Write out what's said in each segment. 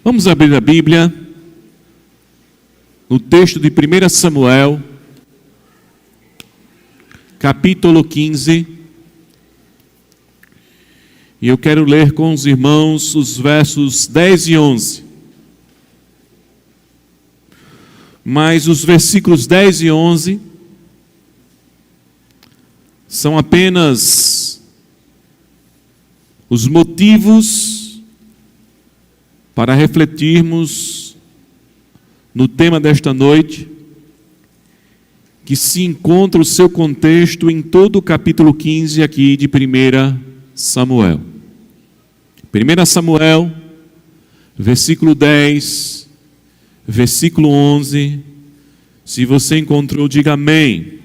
Vamos abrir a Bíblia no texto de 1 Samuel, capítulo 15. E eu quero ler com os irmãos os versos 10 e 11. Mas os versículos 10 e 11 são apenas os motivos para refletirmos no tema desta noite, que se encontra o seu contexto em todo o capítulo 15 aqui de 1 Samuel. 1 Samuel, versículo 10, versículo 11. Se você encontrou, diga amém.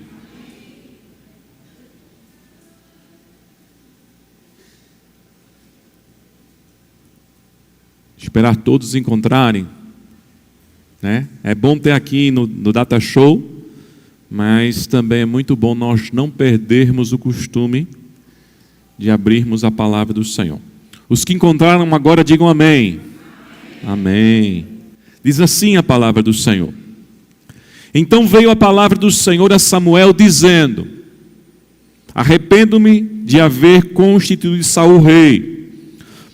Esperar todos encontrarem, né? É bom ter aqui no Data Show, mas também é muito bom nós não perdermos o costume de abrirmos a palavra do Senhor. Os que encontraram agora digam amém. Amém. Diz assim a palavra do Senhor. Então veio a palavra do Senhor a Samuel dizendo: arrependo-me de haver constituído Saul rei,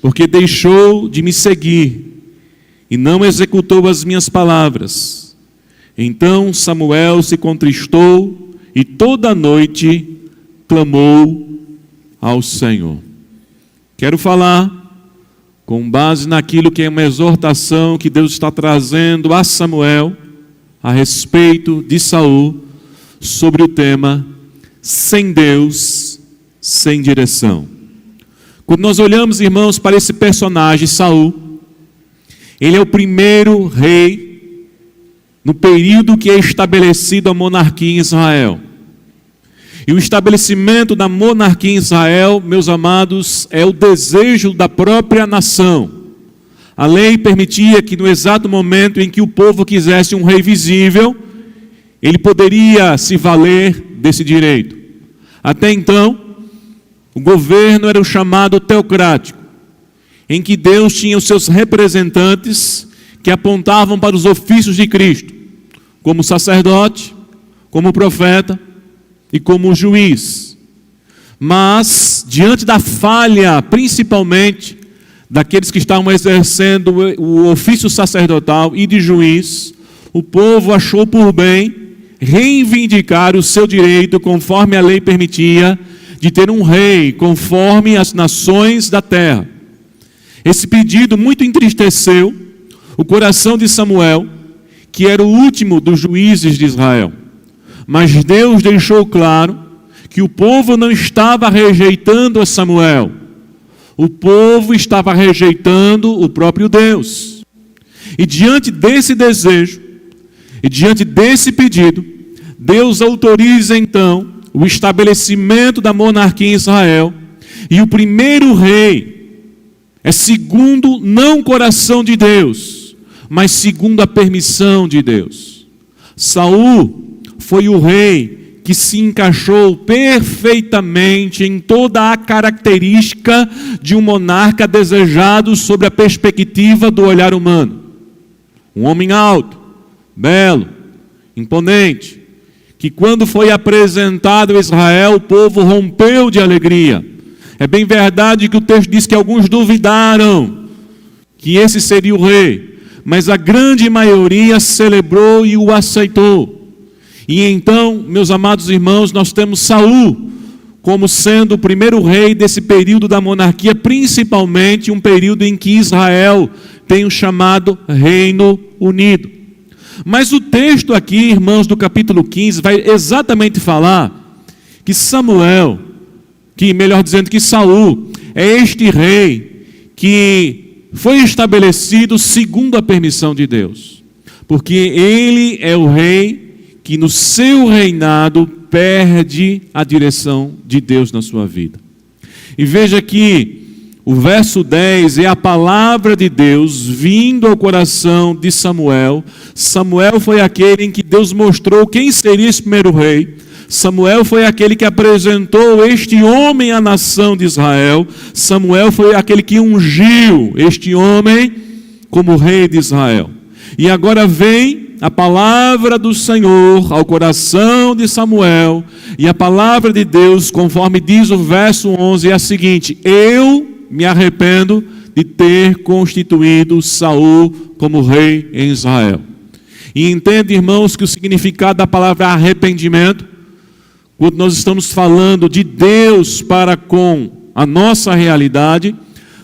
porque deixou de me seguir e não executou as minhas palavras. Então Samuel se contristou e toda a noite clamou ao Senhor. Quero falar com base naquilo que é uma exortação que Deus está trazendo a Samuel a respeito de Saul, sobre o tema sem Deus, sem direção. Quando nós olhamos, irmãos, para esse personagem, Saul, ele é o primeiro rei no período que é estabelecido a monarquia em Israel. E o estabelecimento da monarquia em Israel, meus amados, é o desejo da própria nação. A lei permitia que no exato momento em que o povo quisesse um rei visível, ele poderia se valer desse direito. Até então, o governo era o chamado teocrático, em que Deus tinha os seus representantes que apontavam para os ofícios de Cristo, como sacerdote, como profeta e como juiz. Mas, diante da falha, principalmente, daqueles que estavam exercendo o ofício sacerdotal e de juiz, o povo achou por bem reivindicar o seu direito, conforme a lei permitia, de ter um rei conforme as nações da terra. Esse pedido muito entristeceu o coração de Samuel, que era o último dos juízes de Israel. Mas Deus deixou claro que o povo não estava rejeitando a Samuel. O povo estava rejeitando o próprio Deus. E diante desse desejo, e diante desse pedido, Deus autoriza então o estabelecimento da monarquia em Israel, e o primeiro rei é segundo não o coração de Deus, mas segundo a permissão de Deus. Saul foi o rei que se encaixou perfeitamente em toda a característica de um monarca desejado sob a perspectiva do olhar humano. Um homem alto, belo, imponente, que quando foi apresentado a Israel, o povo rompeu de alegria. É bem verdade que o texto diz que alguns duvidaram que esse seria o rei, mas a grande maioria celebrou e o aceitou. E então, meus amados irmãos, nós temos Saul como sendo o primeiro rei desse período da monarquia, principalmente um período em que Israel tem o chamado Reino Unido. Mas o texto aqui, irmãos, do capítulo 15, vai exatamente falar que Samuel, melhor dizendo, que Saul é este rei que foi estabelecido segundo a permissão de Deus. Porque ele é o rei que no seu reinado perde a direção de Deus na sua vida. E veja que o verso 10 é a palavra de Deus vindo ao coração de Samuel. Samuel foi aquele em que Deus mostrou quem seria esse primeiro rei. Samuel foi aquele que apresentou este homem à nação de Israel. Samuel foi aquele que ungiu este homem como rei de Israel. E agora vem a palavra do Senhor ao coração de Samuel, e a palavra de Deus, conforme diz o verso 11, é a seguinte: eu me arrependo de ter constituído Saul como rei em Israel. E entende, irmãos, que o significado da palavra arrependimento, quando nós estamos falando de Deus para com a nossa realidade,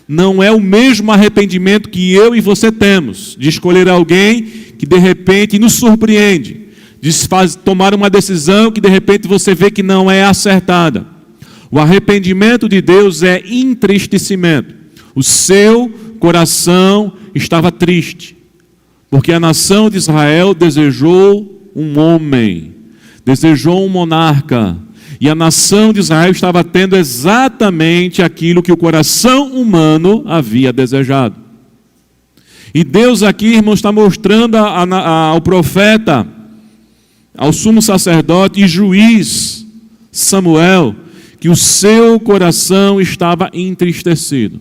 não é o mesmo arrependimento que eu e você temos, de escolher alguém que de repente nos surpreende, de tomar uma decisão que de repente você vê que não é acertada. O arrependimento de Deus é entristecimento. O seu coração estava triste, porque a nação de Israel desejou um homem, desejou um monarca, e a nação de Israel estava tendo exatamente aquilo que o coração humano havia desejado. E Deus aqui, irmãos, está mostrando ao profeta, ao sumo sacerdote e juiz Samuel, que o seu coração estava entristecido.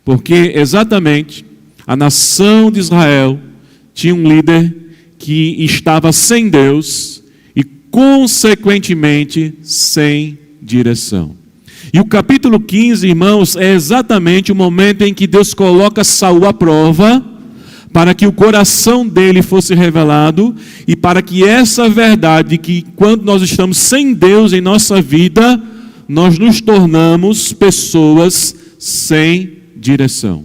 Porque exatamente a nação de Israel tinha um líder que estava sem Deus e, consequentemente, sem direção. E o capítulo 15, irmãos, é exatamente o momento em que Deus coloca Saul à prova, para que o coração dele fosse revelado e para que essa verdade, que quando nós estamos sem Deus em nossa vida, nós nos tornamos pessoas sem direção.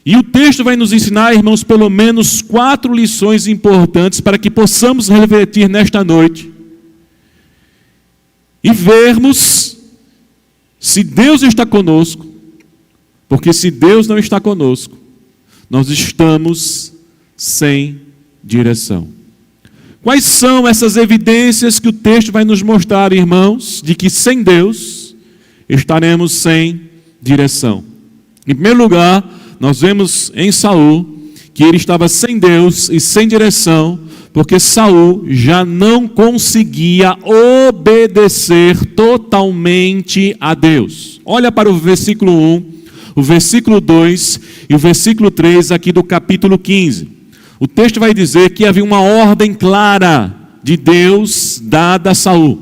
E o texto vai nos ensinar, irmãos, pelo menos 4 lições importantes para que possamos refletir nesta noite e vermos se Deus está conosco, porque se Deus não está conosco, nós estamos sem direção. Quais são essas evidências que o texto vai nos mostrar, irmãos, de que sem Deus estaremos sem direção? Em primeiro lugar, nós vemos em Saul que ele estava sem Deus e sem direção, porque Saul já não conseguia obedecer totalmente a Deus. Olha para o versículo 1, o versículo 2 e o versículo 3 aqui do capítulo 15. O texto vai dizer que havia uma ordem clara de Deus dada a Saul.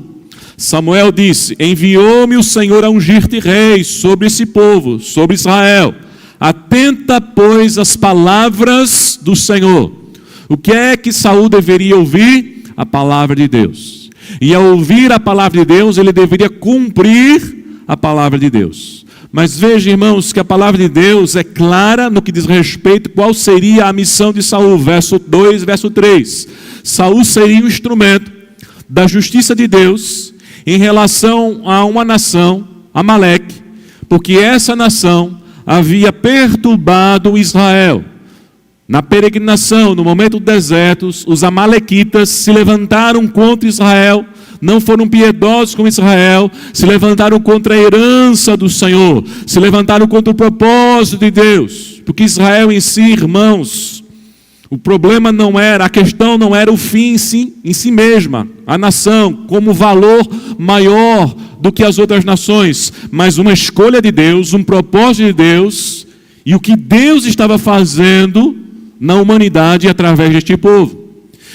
Samuel disse: enviou-me o Senhor a ungir-te rei sobre esse povo, sobre Israel. Atenta, pois, às palavras do Senhor. O que é que Saul deveria ouvir? A palavra de Deus. E ao ouvir a palavra de Deus, ele deveria cumprir a palavra de Deus. Mas veja, irmãos, que a palavra de Deus é clara no que diz respeito qual seria a missão de Saul. Verso 2, verso 3. Saul seria o instrumento da justiça de Deus em relação a uma nação, Amaleque, porque essa nação havia perturbado Israel. Na peregrinação, no momento do deserto, os amalequitas se levantaram contra Israel, não foram piedosos com Israel, se levantaram contra a herança do Senhor, se levantaram contra o propósito de Deus, porque Israel em si, irmãos, o problema não era, a questão não era o fim em si mesma, a nação como valor maior do que as outras nações, mas uma escolha de Deus, um propósito de Deus, e o que Deus estava fazendo na humanidade através deste povo.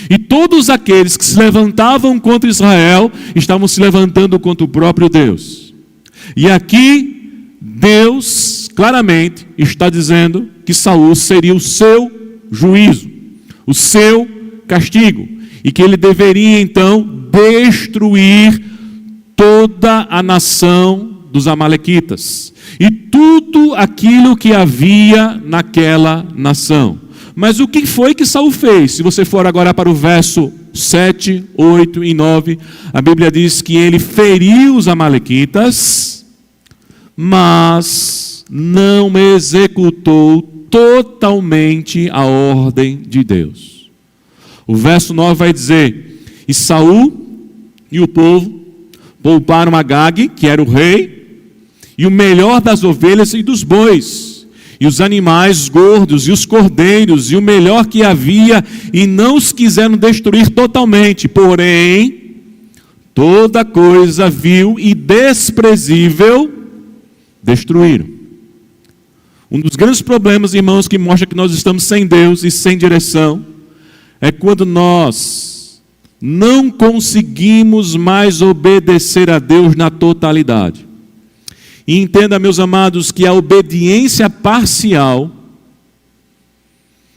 E todos aqueles que se levantavam contra Israel, estavam se levantando contra o próprio Deus. E aqui, Deus claramente está dizendo que Saul seria o seu juízo, o seu castigo, e que ele deveria então destruir toda a nação dos amalequitas e tudo aquilo que havia naquela nação. Mas o que foi que Saul fez? Se você for agora para o verso 7, 8 e 9, a Bíblia diz que ele feriu os amalequitas, mas não executou totalmente a ordem de Deus. O verso 9 vai dizer: e Saul e o povo pouparam Agag, que era o rei, e o melhor das ovelhas e dos bois, e os animais gordos, e os cordeiros, e o melhor que havia, e não os quiseram destruir totalmente, porém, toda coisa vil e desprezível destruíram. Um dos grandes problemas, irmãos, que mostra que nós estamos sem Deus e sem direção, é quando nós não conseguimos mais obedecer a Deus na totalidade. E entenda, meus amados, que a obediência parcial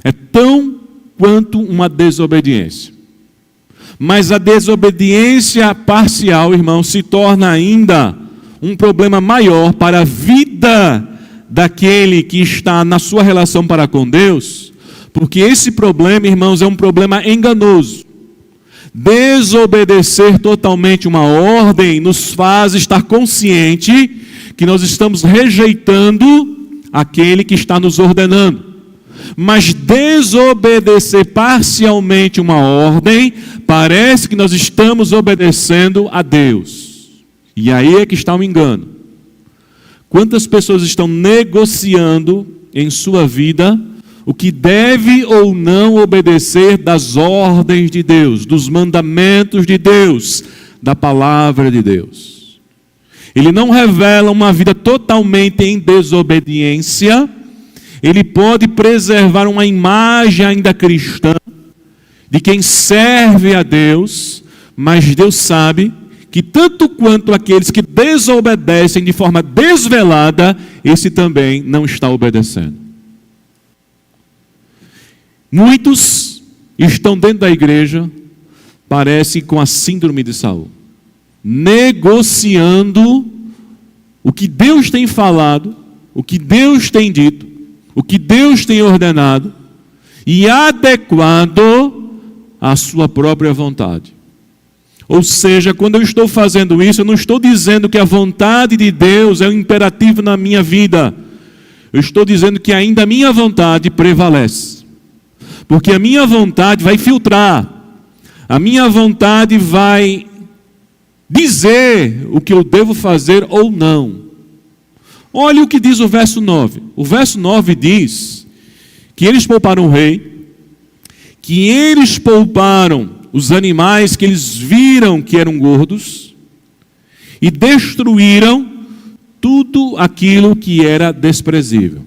é tão quanto uma desobediência. Mas a desobediência parcial, irmão, se torna ainda um problema maior para a vida daquele que está na sua relação para com Deus, porque esse problema, irmãos, é um problema enganoso. Desobedecer totalmente uma ordem nos faz estar consciente que nós estamos rejeitando aquele que está nos ordenando. Mas desobedecer parcialmente uma ordem, parece que nós estamos obedecendo a Deus. E aí é que está o engano. Quantas pessoas estão negociando em sua vida o que deve ou não obedecer das ordens de Deus, dos mandamentos de Deus, da palavra de Deus? Ele não revela uma vida totalmente em desobediência. Ele pode preservar uma imagem ainda cristã de quem serve a Deus, mas Deus sabe que tanto quanto aqueles que desobedecem de forma desvelada, esse também não está obedecendo. Muitos estão dentro da igreja, parece com a síndrome de Saul, negociando o que Deus tem falado, o que Deus tem dito, o que Deus tem ordenado, e adequado à sua própria vontade. Ou seja, quando eu estou fazendo isso, eu não estou dizendo que a vontade de Deus é um imperativo na minha vida. Eu estou dizendo que ainda a minha vontade prevalece. Porque a minha vontade vai filtrar. A minha vontade vai dizer o que eu devo fazer ou não. Olha o que diz o verso 9. O verso 9 diz que eles pouparam o rei, que eles pouparam os animais que eles viram que eram gordos e destruíram tudo aquilo que era desprezível.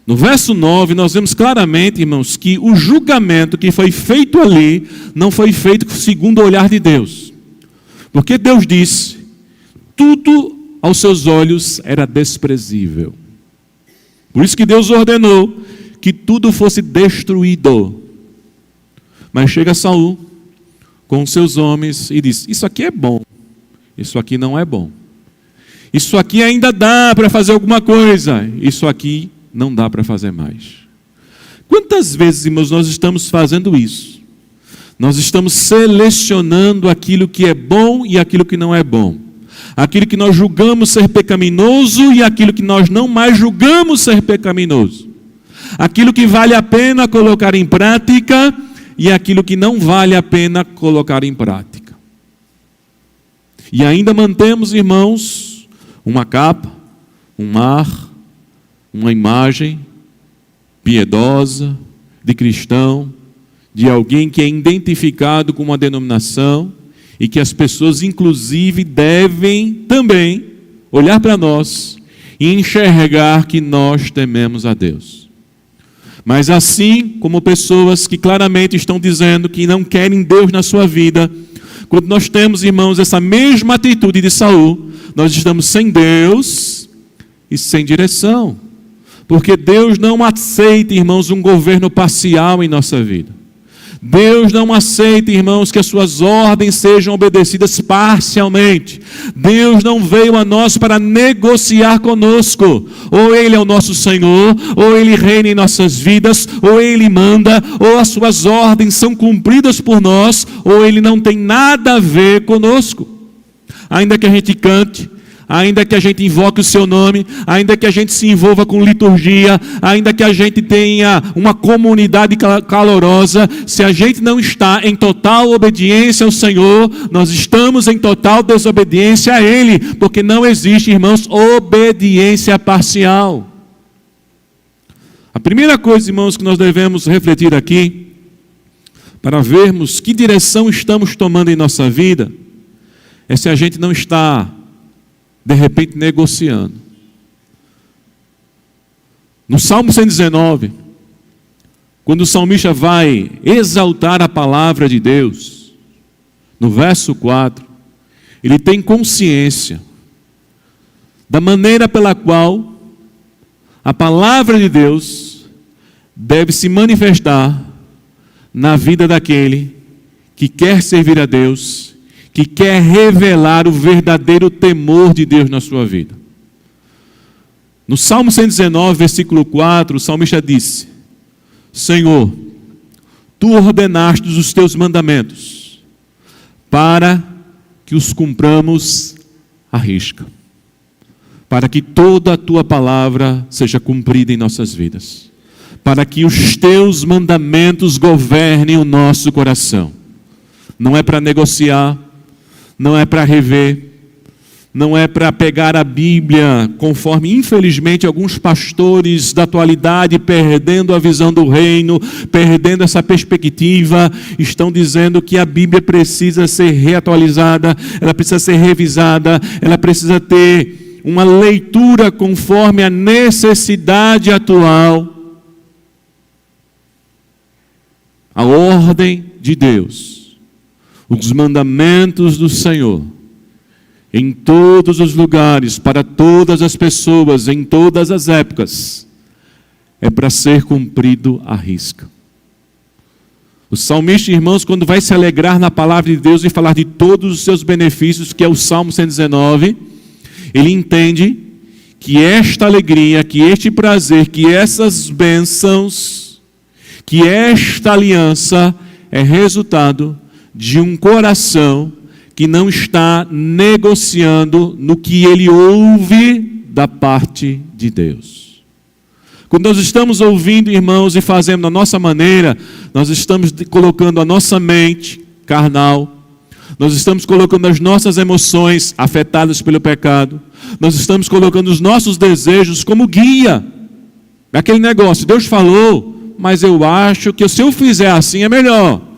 No verso 9, nós vemos claramente, irmãos, que o julgamento que foi feito ali não foi feito segundo o olhar de Deus. Porque Deus disse, tudo aos seus olhos era desprezível. Por isso que Deus ordenou que tudo fosse destruído. Mas chega Saul com seus homens e diz, isso aqui é bom, isso aqui não é bom. Isso aqui ainda dá para fazer alguma coisa, isso aqui não dá para fazer mais. Quantas vezes, irmãos, nós estamos fazendo isso? Nós estamos selecionando aquilo que é bom e aquilo que não é bom. Aquilo que nós julgamos ser pecaminoso e aquilo que nós não mais julgamos ser pecaminoso. Aquilo que vale a pena colocar em prática e aquilo que não vale a pena colocar em prática. E ainda mantemos, irmãos, uma capa, um mar, uma imagem piedosa, de cristão, de alguém que é identificado com uma denominação e que as pessoas, inclusive, devem também olhar para nós e enxergar que nós tememos a Deus. Mas assim como pessoas que claramente estão dizendo que não querem Deus na sua vida, quando nós temos, irmãos, essa mesma atitude de Saul, nós estamos sem Deus e sem direção. Porque Deus não aceita, irmãos, um governo parcial em nossa vida. Deus não aceita, irmãos, que as suas ordens sejam obedecidas parcialmente. Deus não veio a nós para negociar conosco. Ou Ele é o nosso Senhor, ou Ele reina em nossas vidas, ou Ele manda, ou as suas ordens são cumpridas por nós, ou Ele não tem nada a ver conosco. Ainda que a gente cante, ainda que a gente invoque o seu nome, ainda que a gente se envolva com liturgia, ainda que a gente tenha uma comunidade calorosa, se a gente não está em total obediência ao Senhor, nós estamos em total desobediência a Ele, porque não existe, irmãos, obediência parcial. A primeira coisa, irmãos, que nós devemos refletir aqui, para vermos que direção estamos tomando em nossa vida, é se a gente não está de repente negociando. No Salmo 119, quando o salmista vai exaltar a palavra de Deus, no verso 4, ele tem consciência da maneira pela qual a palavra de Deus deve se manifestar na vida daquele que quer servir a Deus, que quer revelar o verdadeiro temor de Deus na sua vida. No Salmo 119, versículo 4, o salmista disse: Senhor, Tu ordenaste os Teus mandamentos, para que os cumpramos à risca, para que toda a Tua palavra seja cumprida em nossas vidas, para que os Teus mandamentos governem o nosso coração. Não é para negociar, não é para rever, não é para pegar a Bíblia, conforme infelizmente alguns pastores da atualidade, perdendo a visão do reino, perdendo essa perspectiva, estão dizendo que a Bíblia precisa ser reatualizada, ela precisa ser revisada, ela precisa ter uma leitura conforme a necessidade atual. A ordem de Deus, os mandamentos do Senhor, em todos os lugares, para todas as pessoas, em todas as épocas, é para ser cumprido à risca. O salmista, irmãos, quando vai se alegrar na palavra de Deus e falar de todos os seus benefícios, que é o Salmo 119, ele entende que esta alegria, que este prazer, que essas bênçãos, que esta aliança é resultado de um coração que não está negociando no que ele ouve da parte de Deus. Quando nós estamos ouvindo, irmãos, e fazendo da nossa maneira, nós estamos colocando a nossa mente carnal, nós estamos colocando as nossas emoções afetadas pelo pecado, nós estamos colocando os nossos desejos como guia. Aquele negócio, Deus falou, mas eu acho que se eu fizer assim é melhor.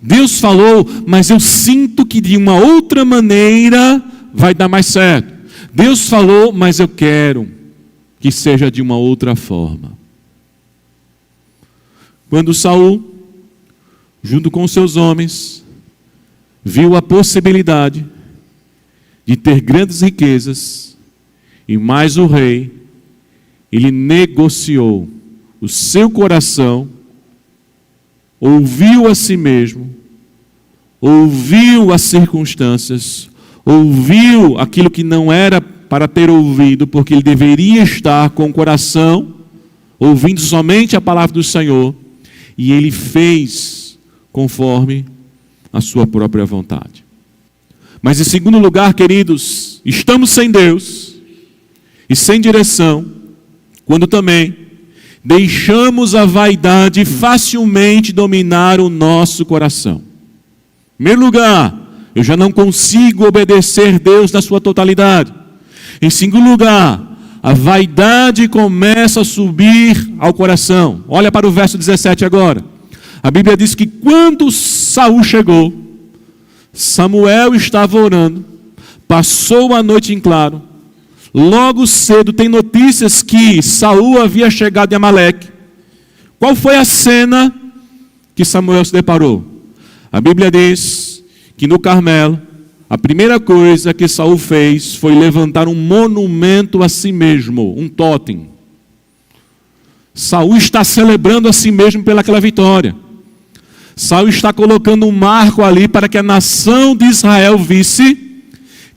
Deus falou, mas eu sinto que de uma outra maneira vai dar mais certo. Deus falou, mas eu quero que seja de uma outra forma. Quando Saul, junto com seus homens, viu a possibilidade de ter grandes riquezas e mais o rei, ele negociou o seu coração, ouviu a si mesmo, ouviu as circunstâncias, ouviu aquilo que não era para ter ouvido, porque ele deveria estar com o coração ouvindo somente a palavra do Senhor, e ele fez conforme a sua própria vontade. Mas em segundo lugar, queridos, estamos sem Deus e sem direção, quando também deixamos a vaidade facilmente dominar o nosso coração. Em primeiro lugar, eu já não consigo obedecer Deus na sua totalidade. Em segundo lugar, a vaidade começa a subir ao coração. Olha para o verso 17 agora. A Bíblia diz que quando Saul chegou, Samuel estava orando, passou a noite em claro. Logo cedo tem notícias que Saul havia chegado em Amaleque. Qual foi a cena que Samuel se deparou? A Bíblia diz que no Carmelo, a primeira coisa que Saul fez foi levantar um monumento a si mesmo, um tótem. Saul está celebrando a si mesmo pelaquela vitória. Saul está colocando um marco ali para que a nação de Israel visse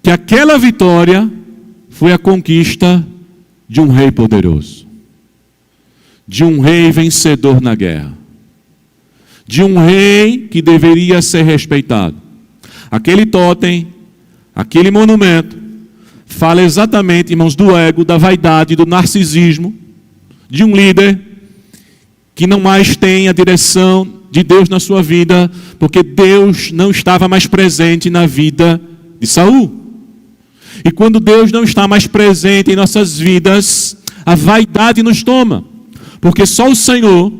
que aquela vitória foi a conquista de um rei poderoso, de um rei vencedor na guerra, de um rei que deveria ser respeitado. Aquele tótem, aquele monumento, fala exatamente, irmãos, do ego, da vaidade, do narcisismo, de um líder que não mais tem a direção de Deus na sua vida, porque Deus não estava mais presente na vida de Saul. E quando Deus não está mais presente em nossas vidas, a vaidade nos toma. Porque só o Senhor,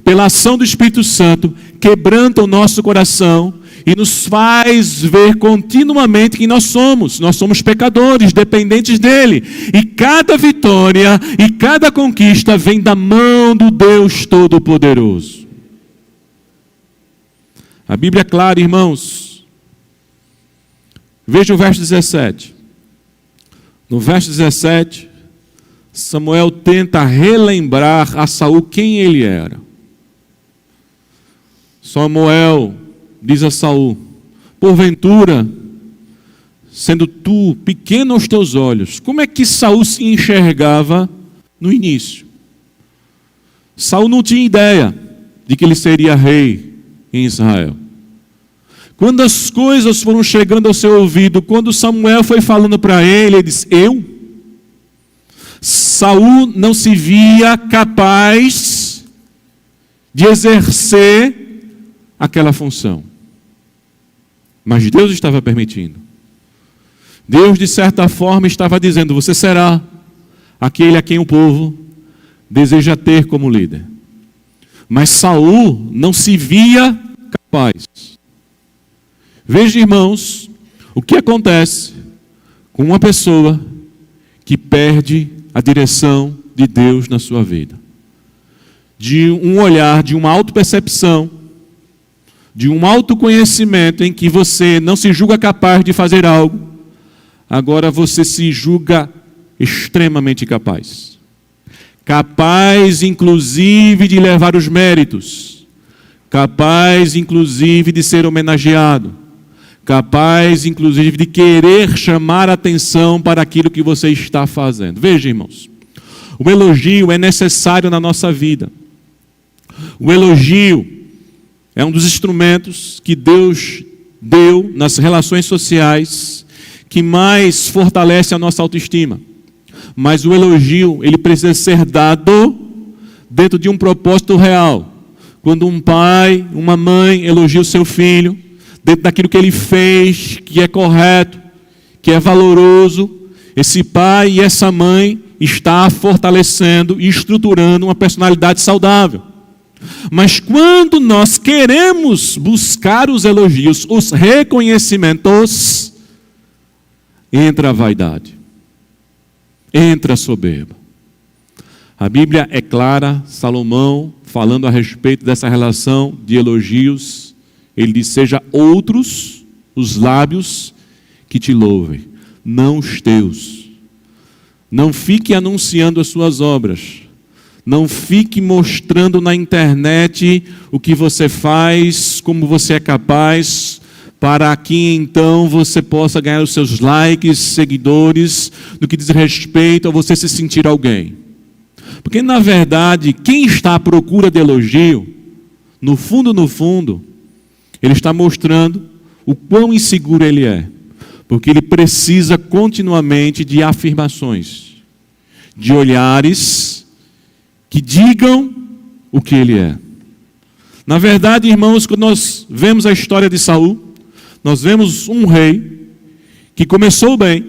pela ação do Espírito Santo, quebranta o nosso coração e nos faz ver continuamente quem nós somos. Nós somos pecadores, dependentes dele. E cada vitória e cada conquista vem da mão do Deus Todo-Poderoso. A Bíblia é clara, irmãos. Veja o verso 17. No verso 17, Samuel tenta relembrar a Saul quem ele era. Samuel diz a Saul: porventura, sendo tu pequeno aos teus olhos, como é que Saul se enxergava no início? Saul não tinha ideia de que ele seria rei em Israel. Quando as coisas foram chegando ao seu ouvido, quando Samuel foi falando para ele, ele disse: Saul não se via capaz de exercer aquela função. Mas Deus estava permitindo. Deus, de certa forma, estava dizendo: você será aquele a quem o povo deseja ter como líder. Mas Saul não se via capaz. Veja, irmãos, o que acontece com uma pessoa que perde a direção de Deus na sua vida. De um olhar, de uma autopercepção, de um autoconhecimento em que você não se julga capaz de fazer algo, agora você se julga extremamente capaz. Capaz, inclusive, de levar os méritos. Capaz, inclusive, de ser homenageado. Capaz, inclusive, de querer chamar a atenção para aquilo que você está fazendo. Veja, irmãos, o elogio é necessário na nossa vida. O elogio é um dos instrumentos que Deus deu nas relações sociais que mais fortalece a nossa autoestima. Mas o elogio, ele precisa ser dado dentro de um propósito real. Quando um pai, uma mãe elogia o seu filho, dentro daquilo que ele fez, que é correto, que é valoroso, esse pai e essa mãe está fortalecendo e estruturando uma personalidade saudável. Mas quando nós queremos buscar os elogios, os reconhecimentos, entra a vaidade, entra a soberba. A Bíblia é clara, Salomão, falando a respeito dessa relação de elogios, ele diz: seja outros os lábios que te louvem, não os teus. Não fique anunciando as suas obras. Não fique mostrando na internet o que você faz, como você é capaz, para que então você possa ganhar os seus likes, seguidores, no que diz respeito a você se sentir alguém. Porque, na verdade, quem está à procura de elogio, no fundo, ele está mostrando o quão inseguro ele é. Porque ele precisa continuamente de afirmações, de olhares que digam o que ele é. Na verdade, irmãos, quando nós vemos a história de Saul, nós vemos um rei que começou bem,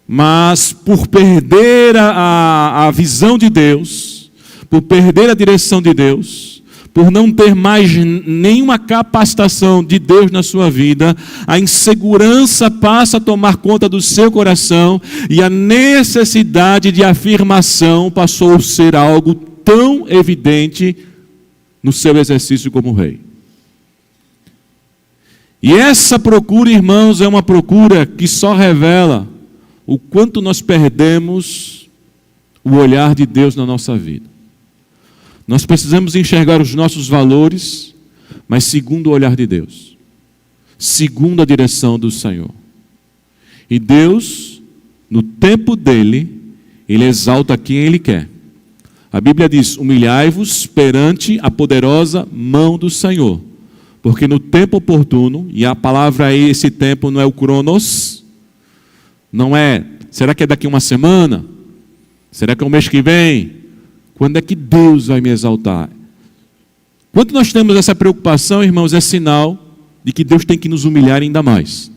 mas por perder a visão de Deus, por perder a direção de Deus, por não ter mais nenhuma capacitação de Deus na sua vida, a insegurança passa a tomar conta do seu coração e a necessidade de afirmação passou a ser algo tão evidente no seu exercício como rei. E essa procura, irmãos, é uma procura que só revela o quanto nós perdemos o olhar de Deus na nossa vida. Nós precisamos enxergar os nossos valores, mas segundo o olhar de Deus, segundo a direção do Senhor. E Deus, no tempo dele, ele exalta quem ele quer. A Bíblia diz: humilhai-vos perante a poderosa mão do Senhor, porque no tempo oportuno, e a palavra aí, esse tempo não é o cronos, não é, será que é daqui uma semana? Será que é o mês que vem? Quando é que Deus vai me exaltar? Quando nós temos essa preocupação, irmãos, é sinal de que Deus tem que nos humilhar ainda mais.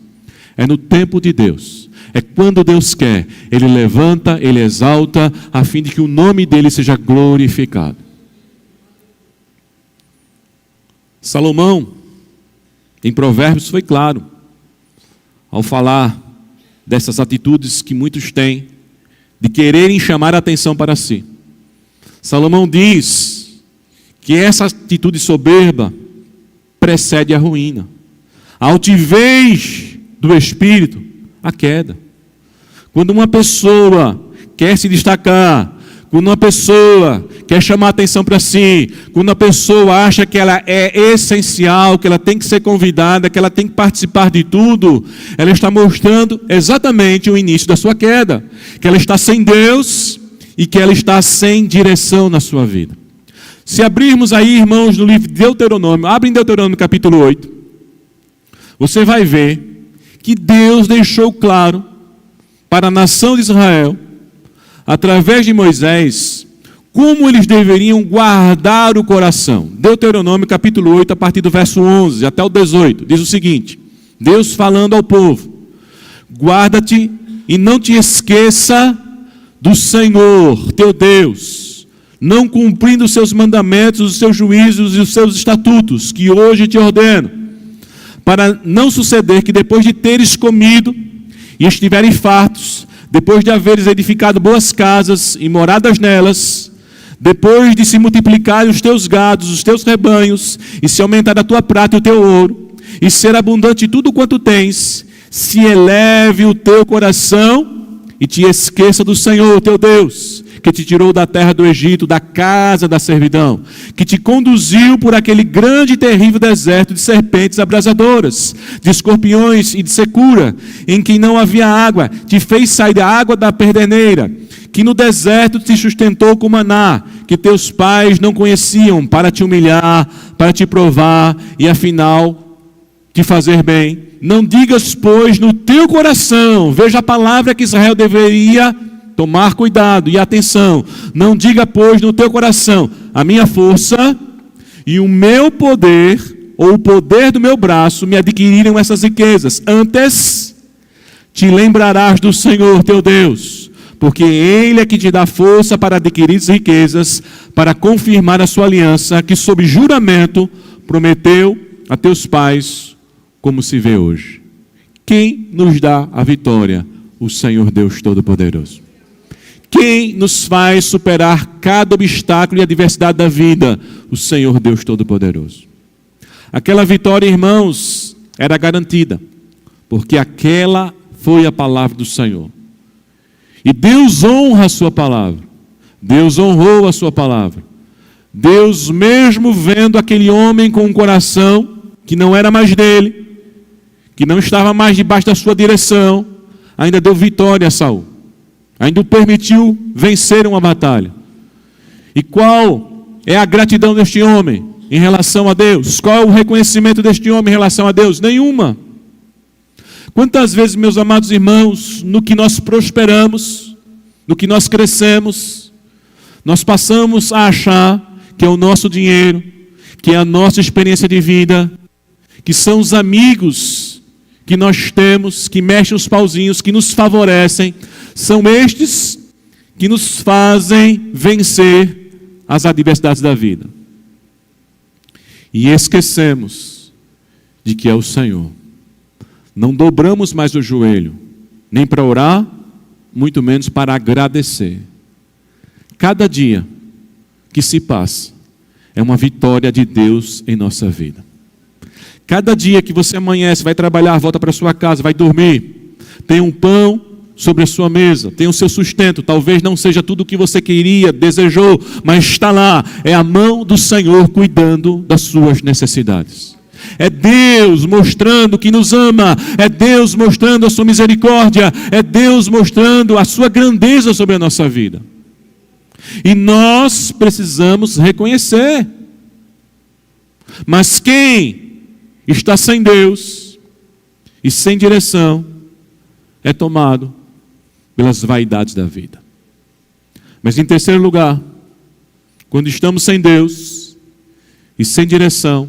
É no tempo de Deus. É quando Deus quer. Ele levanta, Ele exalta, a fim de que o nome dEle seja glorificado. Salomão, em Provérbios, foi claro ao falar dessas atitudes que muitos têm de quererem chamar a atenção para si. Salomão diz que essa atitude soberba precede a ruína. A altivez do espírito, a queda. Quando uma pessoa quer se destacar, quando uma pessoa quer chamar a atenção para si, quando uma pessoa acha que ela é essencial, que ela tem que ser convidada, que ela tem que participar de tudo, ela está mostrando exatamente o início da sua queda, que ela está sem Deus e que ela está sem direção na sua vida. Se abrirmos aí, irmãos, no livro de Deuteronômio, abre em Deuteronômio capítulo 8, você vai ver que Deus deixou claro para a nação de Israel, através de Moisés, como eles deveriam guardar o coração. Deuteronômio capítulo 8, a partir do verso 11 até o 18, diz o seguinte, Deus falando ao povo: guarda-te e não te esqueça do Senhor, teu Deus, não cumprindo os seus mandamentos, os seus juízos e os seus estatutos, que hoje te ordeno, para não suceder que depois de teres comido e estiverem fartos, depois de haveres edificado boas casas e moradas nelas, depois de se multiplicarem os teus gados, os teus rebanhos, e se aumentar a tua prata e o teu ouro, e ser abundante tudo quanto tens, se eleve o teu coração e te esqueça do Senhor, teu Deus, que te tirou da terra do Egito, da casa da servidão, que te conduziu por aquele grande e terrível deserto de serpentes abrasadoras, de escorpiões e de secura, em que não havia água, te fez sair da água da perdeneira, que no deserto te sustentou com maná, que teus pais não conheciam, para te humilhar, para te provar e afinal te fazer bem. Não digas, pois, no teu coração, veja a palavra que Israel deveria tomar cuidado e atenção. Não diga, pois, no teu coração, a minha força e o meu poder, ou o poder do meu braço, me adquiriram essas riquezas. Antes, te lembrarás do Senhor teu Deus, porque Ele é que te dá força para adquirir as riquezas, para confirmar a sua aliança, que sob juramento prometeu a teus pais, como se vê hoje. Quem nos dá a vitória? O Senhor Deus Todo-Poderoso. Quem nos faz superar cada obstáculo e adversidade da vida? O Senhor Deus Todo-Poderoso. Aquela vitória, irmãos, era garantida, porque aquela foi a palavra do Senhor. E Deus honra a sua palavra. Deus honrou a sua palavra. Deus, mesmo vendo aquele homem com um coração que não era mais dele, que não estava mais debaixo da sua direção, ainda deu vitória a Saul. Ainda o permitiu vencer uma batalha. E qual é a gratidão deste homem em relação a Deus? Qual é o reconhecimento deste homem em relação a Deus? Nenhuma. Quantas vezes, meus amados irmãos, no que nós prosperamos, no que nós crescemos, nós passamos a achar que é o nosso dinheiro, que é a nossa experiência de vida, que são os amigos que nós temos, que mexem os pauzinhos, que nos favorecem, são estes que nos fazem vencer as adversidades da vida. E esquecemos de que é o Senhor. Não dobramos mais o joelho, nem para orar, muito menos para agradecer. Cada dia que se passa é uma vitória de Deus em nossa vida. Cada dia que você amanhece, vai trabalhar, volta para sua casa, vai dormir, tem um pão sobre a sua mesa, tem o seu sustento, talvez não seja tudo o que você queria, desejou, mas está lá, é a mão do Senhor cuidando das suas necessidades. É Deus mostrando que nos ama, é Deus mostrando a sua misericórdia, é Deus mostrando a sua grandeza sobre a nossa vida. E nós precisamos reconhecer. Mas quem está sem Deus e sem direção é tomado pelas vaidades da vida. Mas em terceiro lugar, quando estamos sem Deus e sem direção,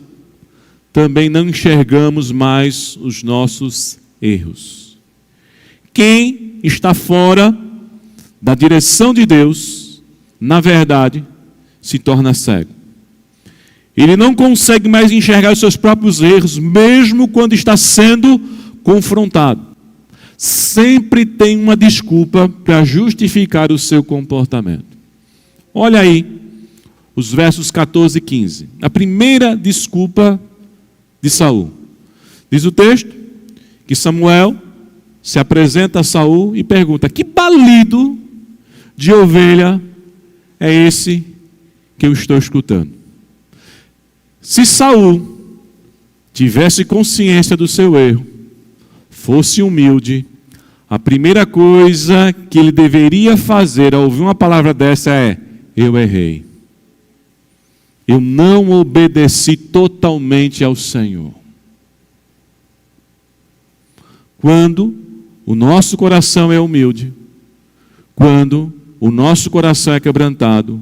também não enxergamos mais os nossos erros. Quem está fora da direção de Deus, na verdade, se torna cego. Ele não consegue mais enxergar os seus próprios erros, mesmo quando está sendo confrontado. Sempre tem uma desculpa para justificar o seu comportamento. Olha aí os versos 14 e 15. A primeira desculpa de Saul. Diz o texto que Samuel se apresenta a Saul e pergunta: que balido de ovelha é esse que eu estou escutando? Se Saul tivesse consciência do seu erro, fosse humilde, a primeira coisa que ele deveria fazer ao ouvir uma palavra dessa é: eu errei. Eu não obedeci totalmente ao Senhor. Quando o nosso coração é humilde, quando o nosso coração é quebrantado,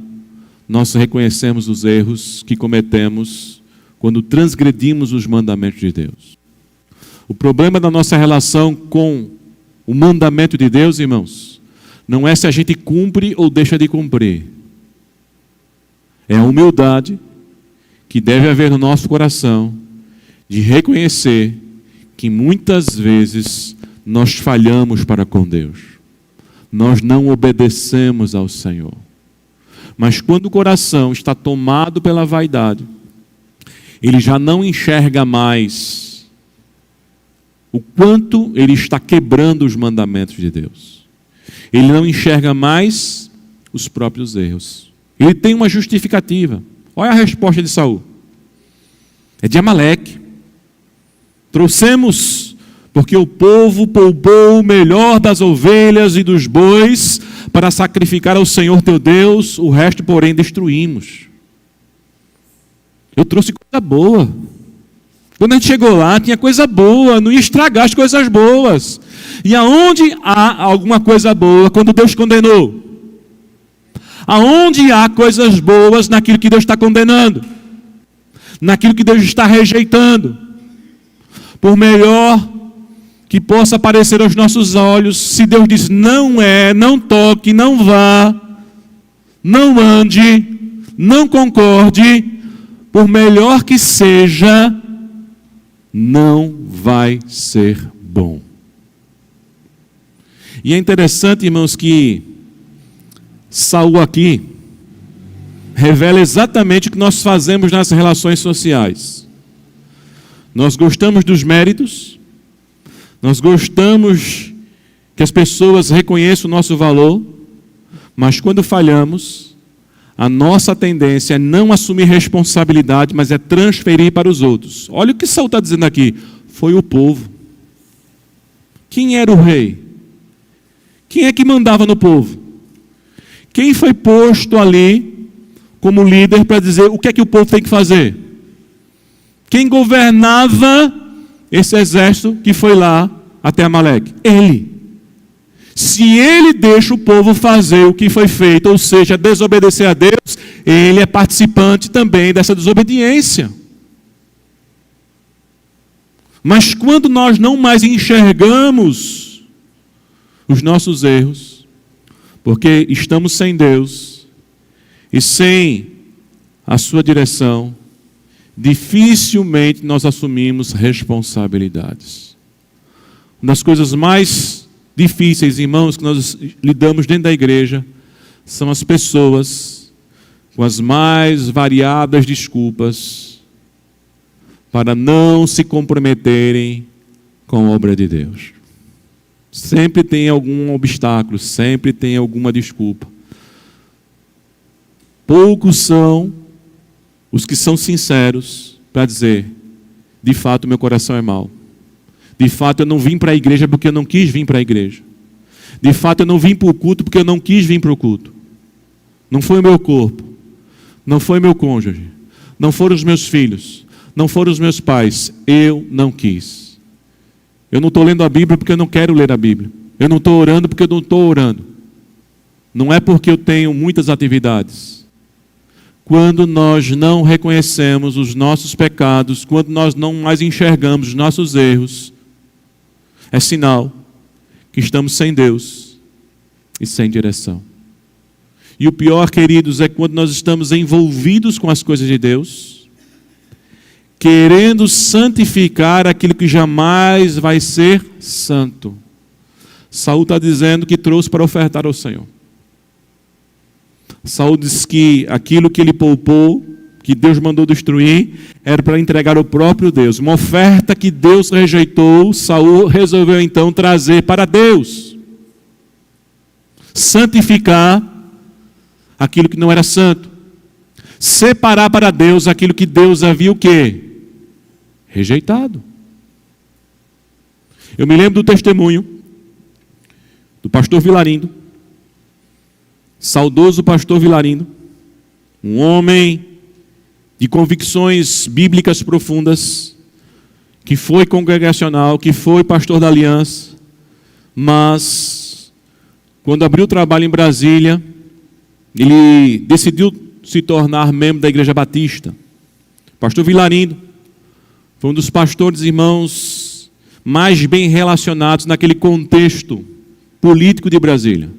nós reconhecemos os erros que cometemos quando transgredimos os mandamentos de Deus. O problema da nossa relação com o mandamento de Deus, irmãos, não é se a gente cumpre ou deixa de cumprir. É a humildade que deve haver no nosso coração de reconhecer que muitas vezes nós falhamos para com Deus. Nós não obedecemos ao Senhor. Mas quando o coração está tomado pela vaidade, ele já não enxerga mais o quanto ele está quebrando os mandamentos de Deus. Ele não enxerga mais os próprios erros. Ele tem uma justificativa. Olha a resposta de Saul. É de Amaleque. Trouxemos, porque o povo poupou o melhor das ovelhas e dos bois para sacrificar ao Senhor teu Deus, o resto, porém, destruímos. Eu trouxe coisa boa. Quando a gente chegou lá, tinha coisa boa, não ia estragar as coisas boas. E aonde há alguma coisa boa quando Deus condenou? Aonde há coisas boas naquilo que Deus está condenando? Naquilo que Deus está rejeitando? Por melhor que possa parecer aos nossos olhos, se Deus diz não é, não toque, não vá, não ande, não concorde, por melhor que seja, não vai ser bom. E é interessante, irmãos, que Saul aqui revela exatamente o que nós fazemos nas relações sociais. Nós gostamos dos méritos, nós gostamos que as pessoas reconheçam o nosso valor, mas quando falhamos, a nossa tendência é não assumir responsabilidade, mas é transferir para os outros. Olha o que Saul está dizendo aqui. Foi o povo. Quem era o rei? Quem é que mandava no povo? Quem foi posto ali como líder para dizer o que é que o povo tem que fazer? Quem governava esse exército que foi lá até Amaleque? Ele. Se ele deixa o povo fazer o que foi feito, ou seja, desobedecer a Deus, ele é participante também dessa desobediência. Mas quando nós não mais enxergamos os nossos erros, porque estamos sem Deus e sem a sua direção, dificilmente nós assumimos responsabilidades. Uma das coisas mais difíceis, irmãos, que nós lidamos dentro da igreja, são as pessoas com as mais variadas desculpas para não se comprometerem com a obra de Deus. Sempre tem algum obstáculo, sempre tem alguma desculpa. Poucos são os que são sinceros para dizer: de fato meu coração é mau. De fato eu não vim para a igreja porque eu não quis vir para a igreja. De fato eu não vim para o culto porque eu não quis vir para o culto. Não foi o meu corpo, não foi meu cônjuge, não foram os meus filhos, não foram os meus pais. Eu não quis. Eu não estou lendo a Bíblia porque eu não quero ler a Bíblia. Eu não estou orando porque eu não estou orando. Não é porque eu tenho muitas atividades. Quando nós não reconhecemos os nossos pecados, quando nós não mais enxergamos os nossos erros, é sinal que estamos sem Deus e sem direção. E o pior, queridos, é quando nós estamos envolvidos com as coisas de Deus, querendo santificar aquilo que jamais vai ser santo. Saul está dizendo que trouxe para ofertar ao Senhor. Saul diz que aquilo que ele poupou, que Deus mandou destruir, era para entregar ao próprio Deus. Uma oferta que Deus rejeitou, Saul resolveu então trazer para Deus. Santificar aquilo que não era santo. Separar para Deus aquilo que Deus havia o quê? Rejeitado. Eu me lembro do testemunho do pastor Vilarindo, saudoso pastor Vilarindo, um homem de convicções bíblicas profundas, que foi congregacional, que foi pastor da Aliança, mas quando abriu trabalho em Brasília, ele decidiu se tornar membro da Igreja Batista. Pastor Vilarindo foi um dos pastores, irmãos, mais bem relacionados naquele contexto político de Brasília.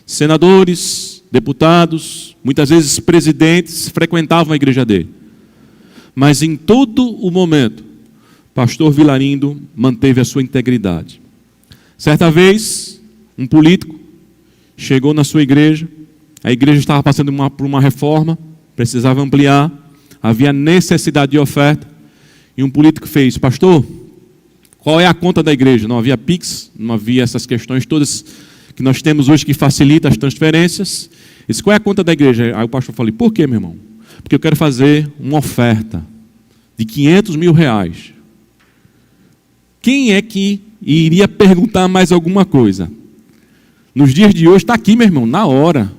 Senadores, deputados, muitas vezes presidentes frequentavam a igreja dele. Mas em todo o momento, pastor Vilarindo manteve a sua integridade. Certa vez, um político chegou na sua igreja, a igreja estava passando por uma reforma, precisava ampliar, havia necessidade de oferta, e um político fez: pastor, qual é a conta da igreja? Não havia Pix, não havia essas questões todas que nós temos hoje que facilita as transferências. Ele disse: qual é a conta da igreja? Aí o pastor falou: por quê, meu irmão? Porque eu quero fazer uma oferta de 500 mil reais. Quem é que iria perguntar mais alguma coisa? Nos dias de hoje está aqui, meu irmão, na hora,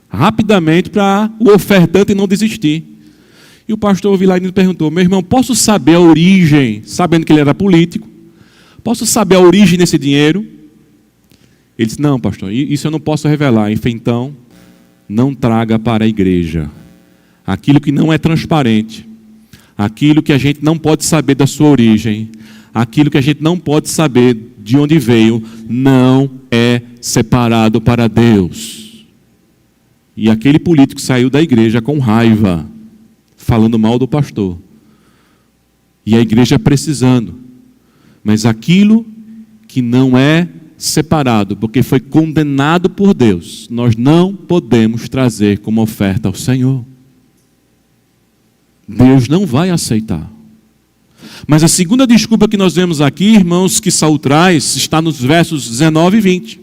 rapidamente, para o ofertante não desistir. E o pastor Vilarindo perguntou: meu irmão, posso saber a origem, sabendo que ele era político, posso saber a origem desse dinheiro? Ele disse: não, pastor, isso eu não posso revelar. Então, não traga para a igreja aquilo que não é transparente, aquilo que a gente não pode saber da sua origem, aquilo que a gente não pode saber de onde veio, não é separado para Deus. E aquele político saiu da igreja com raiva, falando mal do pastor. E a igreja precisando. Mas aquilo que não é separado, porque foi condenado por Deus, nós não podemos trazer como oferta ao Senhor. Deus não vai aceitar. Mas a segunda desculpa que nós vemos aqui, irmãos, que Saul traz, está nos versos 19 e 20.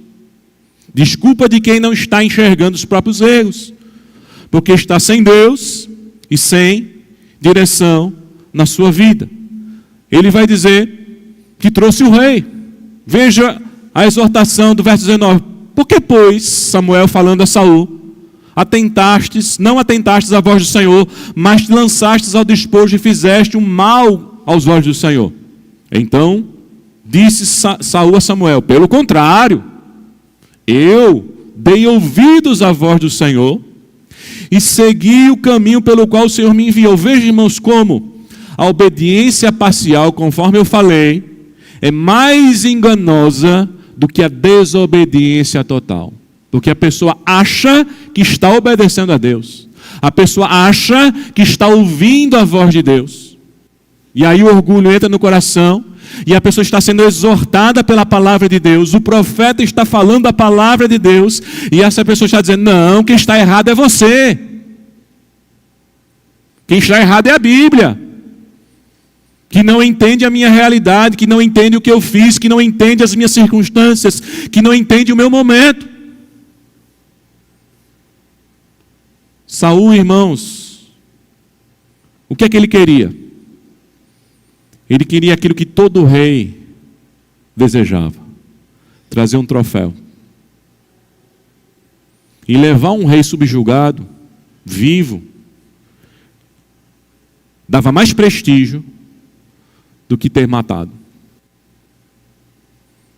Desculpa de quem não está enxergando os próprios erros, porque está sem Deus e sem direção na sua vida. Ele vai dizer que trouxe o rei. Veja a exortação do verso 19. Por que, pois, Samuel falando a Saul, não atentastes à voz do Senhor, mas te lançastes ao despojo e fizeste um mal aos olhos do Senhor? Então disse Saul a Samuel: pelo contrário, eu dei ouvidos à voz do Senhor e segui o caminho pelo qual o Senhor me enviou. Veja, irmãos, como a obediência parcial, conforme eu falei, é mais enganosa do que a desobediência total. Porque a pessoa acha que está obedecendo a Deus. A pessoa acha que está ouvindo a voz de Deus. E aí o orgulho entra no coração e a pessoa está sendo exortada pela palavra de Deus. O profeta está falando a palavra de Deus e essa pessoa está dizendo: não, quem está errado é você. Quem está errado é a Bíblia, que não entende a minha realidade, que não entende o que eu fiz, que não entende as minhas circunstâncias, que não entende o meu momento. Saul, irmãos, o que é que ele queria? Ele queria aquilo que todo rei desejava: trazer um troféu. E levar um rei subjugado, vivo, dava mais prestígio do que ter matado.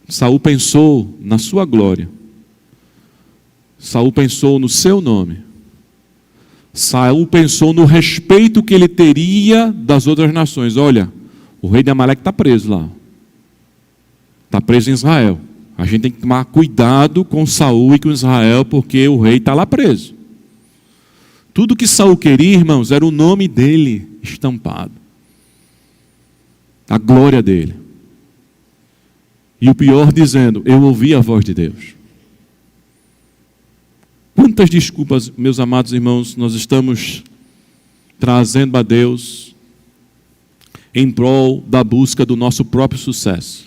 Saul pensou na sua glória. Saul pensou no seu nome. Saul pensou no respeito que ele teria das outras nações. Olha, o rei de Amaleque está preso lá. Está preso em Israel. A gente tem que tomar cuidado com Saul e com Israel, porque o rei está lá preso. Tudo que Saul queria, irmãos, era o nome dele estampado. a glória dele. E o pior dizendo, eu ouvi a voz de Deus. Quantas desculpas, meus amados irmãos, nós estamos trazendo a Deus em prol da busca do nosso próprio sucesso.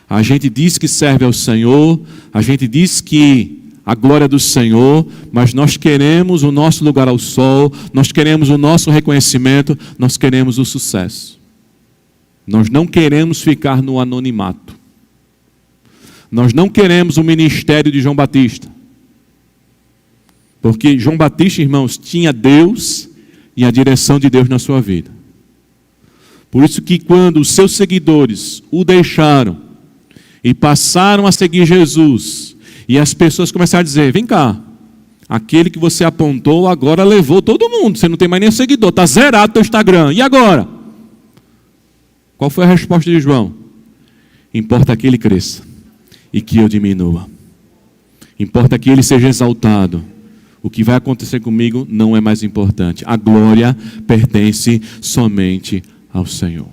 A gente diz que serve ao Senhor, a gente diz que a glória do Senhor, mas nós queremos o nosso lugar ao sol, nós queremos o nosso reconhecimento, nós queremos o sucesso. Nós não queremos ficar no anonimato. Nós não queremos o ministério de João Batista. Porque João Batista, irmãos, tinha Deus e a direção de Deus na sua vida. Por isso que quando os seus seguidores o deixaram e passaram a seguir Jesus, e as pessoas começaram a dizer, vem cá, aquele que você apontou agora levou todo mundo, você não tem mais nem seguidor, está zerado o teu Instagram, e agora? Qual foi a resposta de João? Importa que ele cresça e que eu diminua. Importa que ele seja exaltado. O que vai acontecer comigo não é mais importante. A glória pertence somente ao Senhor.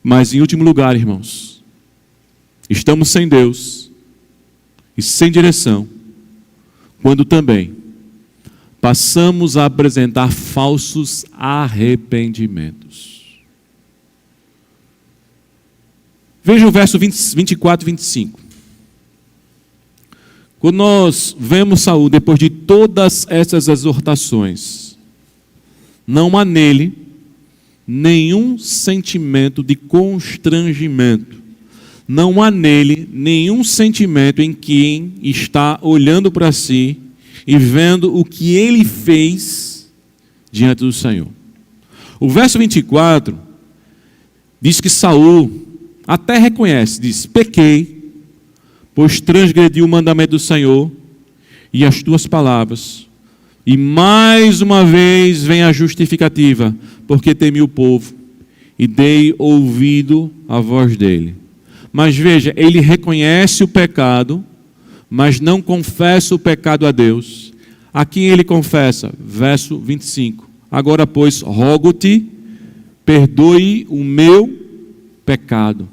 Mas em último lugar, irmãos, estamos sem Deus e sem direção, quando também passamos a apresentar falsos arrependimentos. Veja o verso 24 e 25. Quando nós vemos Saul, depois de todas essas exortações, não há nele nenhum sentimento de constrangimento. Não há nele nenhum sentimento em quem está olhando para si e vendo o que ele fez diante do Senhor. O verso 24 diz que Saul até reconhece, diz, pequei, pois transgredi o mandamento do Senhor e as tuas palavras. E mais uma vez vem a justificativa, porque temi o povo e dei ouvido à voz dele. Mas veja, ele reconhece o pecado, mas não confessa o pecado a Deus. A quem ele confessa? Verso 25. Agora, pois, rogo-te, perdoe o meu pecado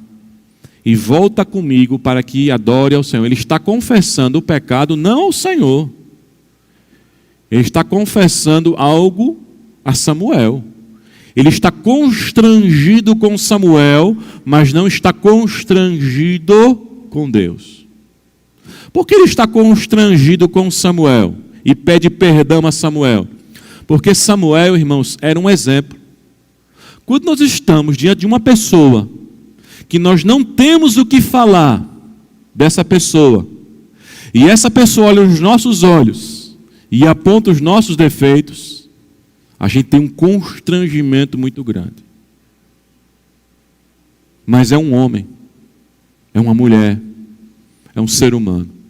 e volta comigo para que adore ao Senhor. Ele está confessando o pecado não ao Senhor. Ele está confessando algo a Samuel. Ele está constrangido com Samuel, mas não está constrangido com Deus. Por que ele está constrangido com Samuel e pede perdão a Samuel? Porque Samuel, irmãos, era um exemplo. Quando nós estamos diante de uma pessoa que nós não temos o que falar dessa pessoa, e essa pessoa olha nos nossos olhos e aponta os nossos defeitos, a gente tem um constrangimento muito grande. Mas é um homem, é uma mulher, é um ser humano.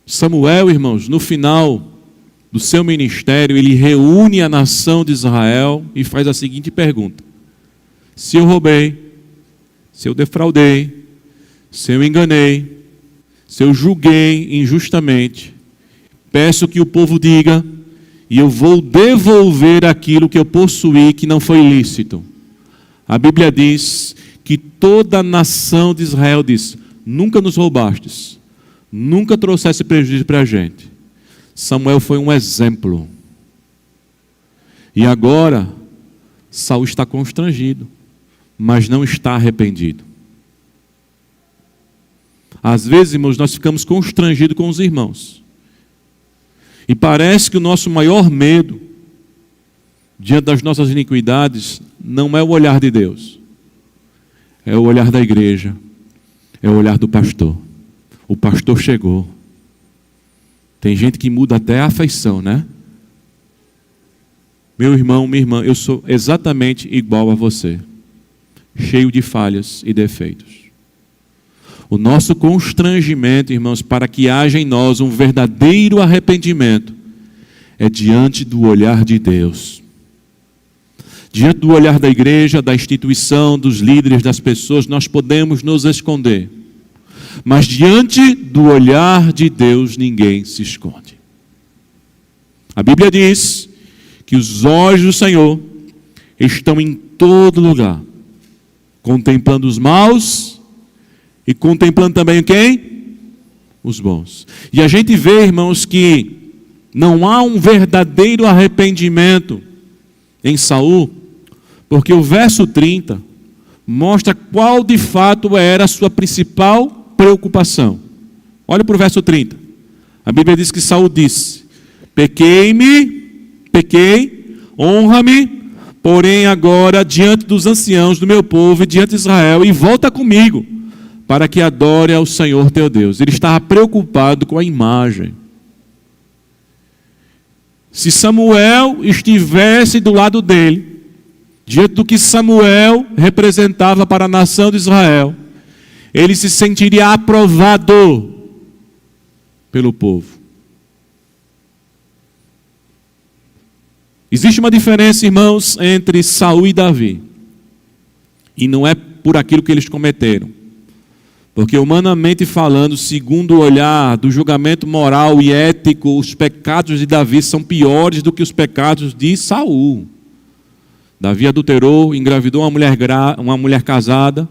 Samuel, irmãos, no final do seu ministério, ele reúne a nação de Israel e faz a seguinte pergunta: se eu roubei, se eu defraudei, se eu enganei, se eu julguei injustamente, peço que o povo diga, e eu vou devolver aquilo que eu possuí que não foi lícito. A Bíblia diz que toda a nação de Israel diz: nunca nos roubastes, nunca trouxesse prejuízo para a gente. Samuel foi um exemplo. E agora, Saul está constrangido, mas não está arrependido. Às vezes, irmãos, nós ficamos constrangidos com os irmãos. E parece que o nosso maior medo, diante das nossas iniquidades, não é o olhar de Deus. É o olhar da igreja. É o olhar do pastor. O pastor chegou. Tem gente que muda até a afeição, né? Meu irmão, minha irmã, eu sou exatamente igual a você. Cheio de falhas e defeitos. O nosso constrangimento, irmãos, para que haja em nós um verdadeiro arrependimento, é diante do olhar de Deus. Diante do olhar da igreja, da instituição, dos líderes, das pessoas, nós podemos nos esconder. Mas diante do olhar de Deus, ninguém se esconde. A Bíblia diz que os olhos do Senhor estão em todo lugar, contemplando os maus e contemplando também quem? Os bons. E a gente vê, irmãos, que não há um verdadeiro arrependimento em Saul, porque o verso 30 mostra qual de fato era a sua principal preocupação. Olha para o verso 30. A Bíblia diz que Saul disse: pequei, honra-me, porém agora diante dos anciãos do meu povo e diante de Israel, e volta comigo, para que adore ao Senhor teu Deus. Ele estava preocupado com a imagem. Se Samuel estivesse do lado dele, diante do que Samuel representava para a nação de Israel, ele se sentiria aprovado pelo povo. Existe uma diferença, irmãos, entre Saul e Davi. E não é por aquilo que eles cometeram. Porque humanamente falando, segundo o olhar do julgamento moral e ético, os pecados de Davi são piores do que os pecados de Saul. Davi adulterou, engravidou uma mulher casada.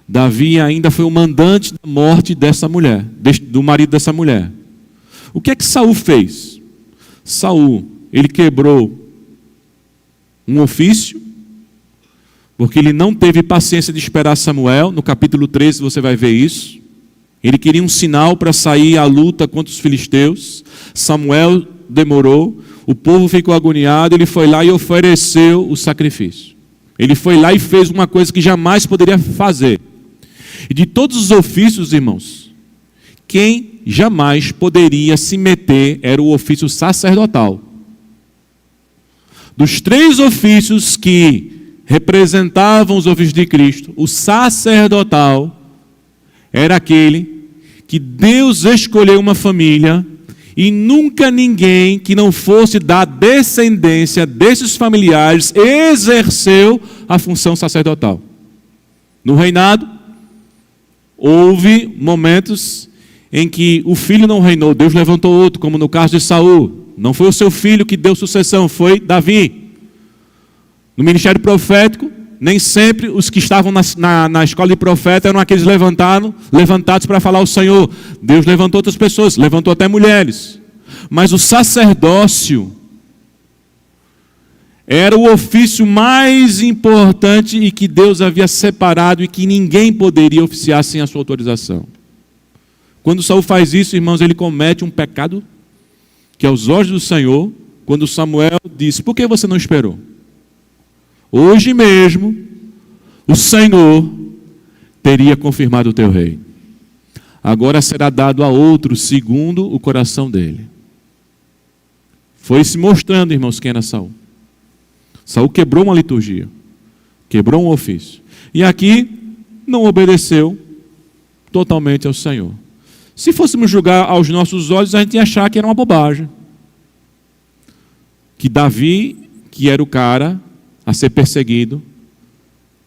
Davi ainda foi o mandante da morte dessa mulher, do marido dessa mulher. O que é que Saul fez? Saul, ele quebrou um ofício, porque ele não teve paciência de esperar Samuel. No capítulo 13 você vai ver isso. Ele queria um sinal para sair à luta contra os filisteus. Samuel demorou, o povo ficou agoniado, ele foi lá e ofereceu o sacrifício. Ele foi lá e fez uma coisa que jamais poderia fazer. E de todos os ofícios, irmãos, quem jamais poderia se meter era o ofício sacerdotal. Dos 3 ofícios que representavam os ofícios de Cristo, o sacerdotal era aquele que Deus escolheu uma família e nunca ninguém que não fosse da descendência desses familiares exerceu a função sacerdotal. No reinado, houve momentos em que o filho não reinou, Deus levantou outro, como no caso de Saul. Não foi o seu filho que deu sucessão, foi Davi. No ministério profético, nem sempre os que estavam na escola de profeta eram aqueles levantados para falar ao Senhor. Deus levantou outras pessoas, levantou até mulheres. Mas o sacerdócio era o ofício mais importante e que Deus havia separado e que ninguém poderia oficiar sem a sua autorização. Quando Saul faz isso, irmãos, ele comete um pecado que aos olhos do Senhor, quando Samuel disse: por que você não esperou? Hoje mesmo, o Senhor teria confirmado o teu rei. Agora será dado a outro segundo o coração dele. Foi se mostrando, irmãos, quem era Saul. Saul quebrou uma liturgia, quebrou um ofício. E aqui não obedeceu totalmente ao Senhor. Se fôssemos julgar aos nossos olhos, a gente ia achar que era uma bobagem. Que Davi, que era o cara a ser perseguido,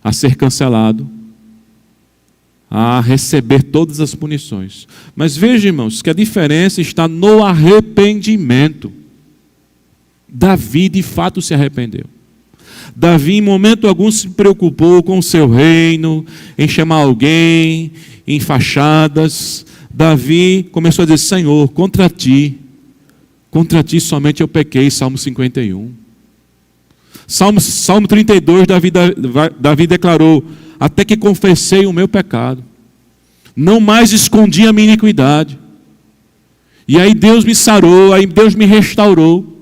a ser cancelado, a receber todas as punições. Mas veja, irmãos, que a diferença está no arrependimento. Davi de fato se arrependeu. Davi em momento algum se preocupou com o seu reino, em chamar alguém, em fachadas. Davi começou a dizer: Senhor, contra ti somente eu pequei. Salmo 51. Salmo 32, Davi declarou: até que confessei o meu pecado, não mais escondi a minha iniquidade. E aí Deus me sarou, aí Deus me restaurou.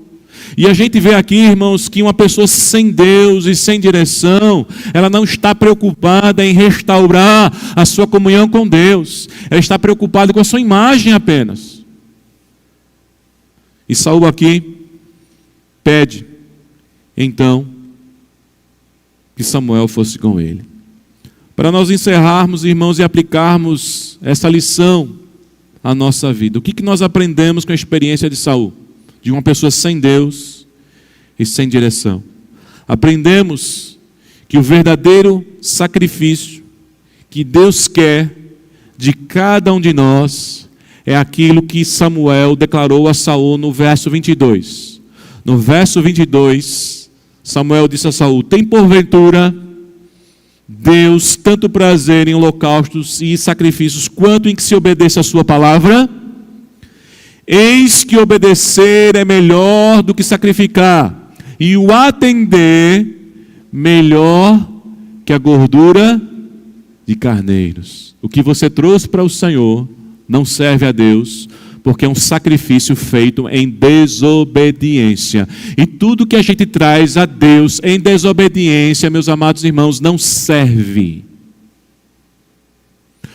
E a gente vê aqui, irmãos, que uma pessoa sem Deus e sem direção, ela não está preocupada em restaurar a sua comunhão com Deus. Ela está preocupada com a sua imagem apenas. E Saul aqui pede, então, que Samuel fosse com ele. Para nós encerrarmos, irmãos, e aplicarmos essa lição à nossa vida. O que nós aprendemos com a experiência de Saul? De uma pessoa sem Deus e sem direção. Aprendemos que o verdadeiro sacrifício que Deus quer de cada um de nós é aquilo que Samuel declarou a Saul no verso 22. No verso 22, Samuel disse a Saul: tem porventura Deus tanto prazer em holocaustos e sacrifícios, quanto em que se obedeça a sua palavra? Eis que obedecer é melhor do que sacrificar, e o atender melhor que a gordura de carneiros. O que você trouxe para o Senhor não serve a Deus, porque é um sacrifício feito em desobediência. E tudo que a gente traz a Deus em desobediência, meus amados irmãos, não serve.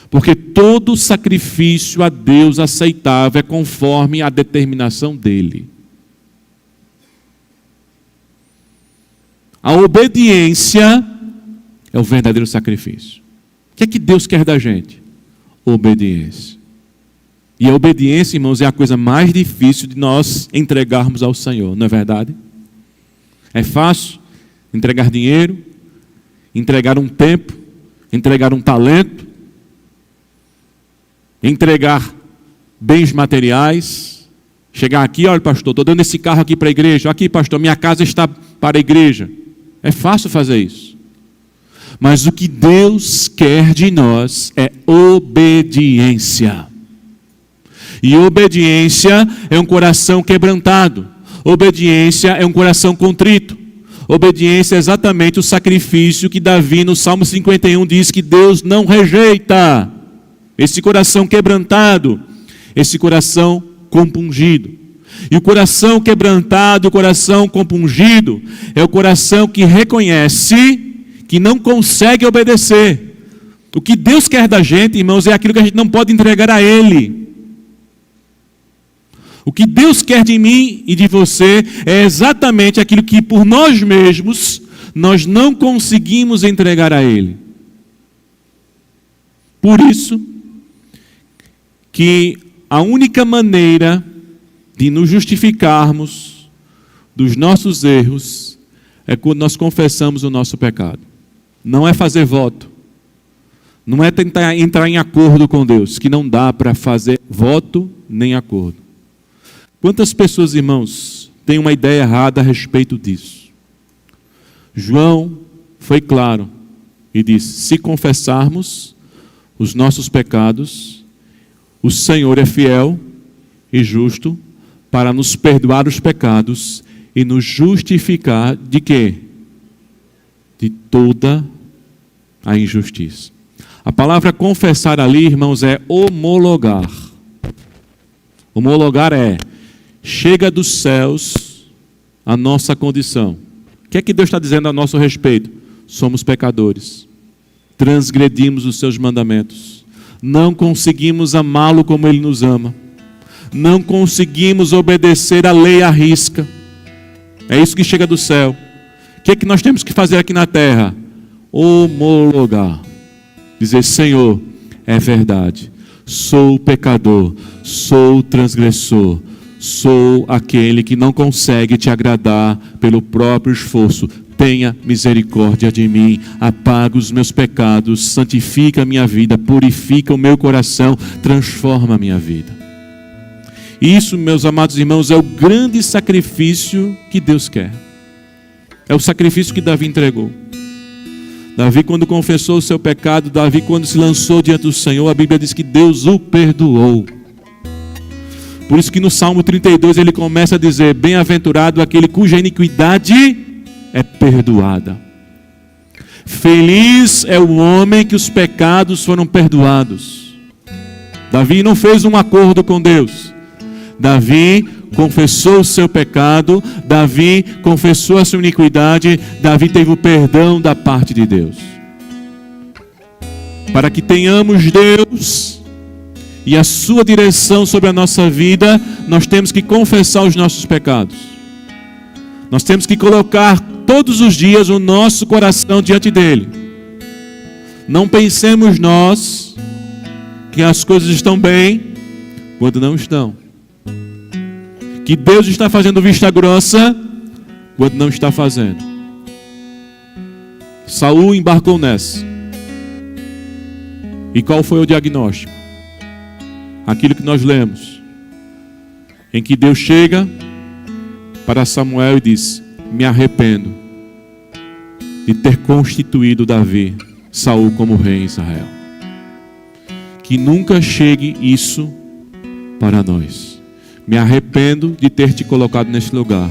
Porque todo sacrifício a Deus aceitável é conforme a determinação dele. A obediência é o verdadeiro sacrifício. O que é que Deus quer da gente? Obediência. E a obediência, irmãos, é a coisa mais difícil de nós entregarmos ao Senhor, não é verdade? É fácil entregar dinheiro, entregar um tempo, entregar um talento, entregar bens materiais. Chegar aqui: olha, pastor, estou dando esse carro aqui para a igreja. Aqui, pastor, minha casa está para a igreja. É fácil fazer isso. Mas o que Deus quer de nós é obediência. E obediência é um coração quebrantado. Obediência é um coração contrito. Obediência é exatamente o sacrifício que Davi, no Salmo 51, diz que Deus não rejeita. Esse coração quebrantado, esse coração compungido. E o coração quebrantado, o coração compungido, é o coração que reconhece que não consegue obedecer. O que Deus quer da gente, irmãos, é aquilo que a gente não pode entregar a Ele. O que Deus quer de mim e de você é exatamente aquilo que por nós mesmos nós não conseguimos entregar a Ele. Por isso que a única maneira de nos justificarmos dos nossos erros é quando nós confessamos o nosso pecado. Não é fazer voto. Não é tentar entrar em acordo com Deus, que não dá para fazer voto nem acordo. Quantas pessoas, irmãos, têm uma ideia errada a respeito disso? João foi claro e disse: se confessarmos os nossos pecados, o Senhor é fiel e justo para nos perdoar os pecados e nos justificar de quê? De toda a injustiça. A palavra confessar ali, irmãos, é homologar. Homologar é: chega dos céus a nossa condição. O que é que Deus está dizendo a nosso respeito? Somos pecadores. Transgredimos os seus mandamentos. Não conseguimos amá-lo como Ele nos ama. Não conseguimos obedecer a lei à risca. É isso que chega do céu. O que é que nós temos que fazer aqui na terra? Homologar. Dizer: Senhor, é verdade. Sou pecador. Sou transgressor. Sou aquele que não consegue te agradar pelo próprio esforço. Tenha misericórdia de mim, apaga os meus pecados, santifica a minha vida, purifica o meu coração, transforma a minha vida. Isso, meus amados irmãos, é o grande sacrifício que Deus quer. É o sacrifício que Davi entregou. Davi, quando confessou o seu pecado, Davi, quando se lançou diante do Senhor, a Bíblia diz que Deus o perdoou. Por isso que no Salmo 32 ele começa a dizer: bem-aventurado aquele cuja iniquidade é perdoada. Feliz é o homem que os pecados foram perdoados. Davi não fez um acordo com Deus. Davi confessou o seu pecado, Davi confessou a sua iniquidade, Davi teve o perdão da parte de Deus. Para que tenhamos Deus e a sua direção sobre a nossa vida, nós temos que confessar os nossos pecados. Nós temos que colocar todos os dias o nosso coração diante dele. Não pensemos nós que as coisas estão bem quando não estão. Que Deus está fazendo vista grossa quando não está fazendo. Saul embarcou nessa. E qual foi o diagnóstico? Aquilo que nós lemos, em que Deus chega para Samuel e diz: me arrependo, de ter constituído Saul como rei em Israel. Que nunca chegue isso para nós. Me arrependo de ter te colocado neste lugar.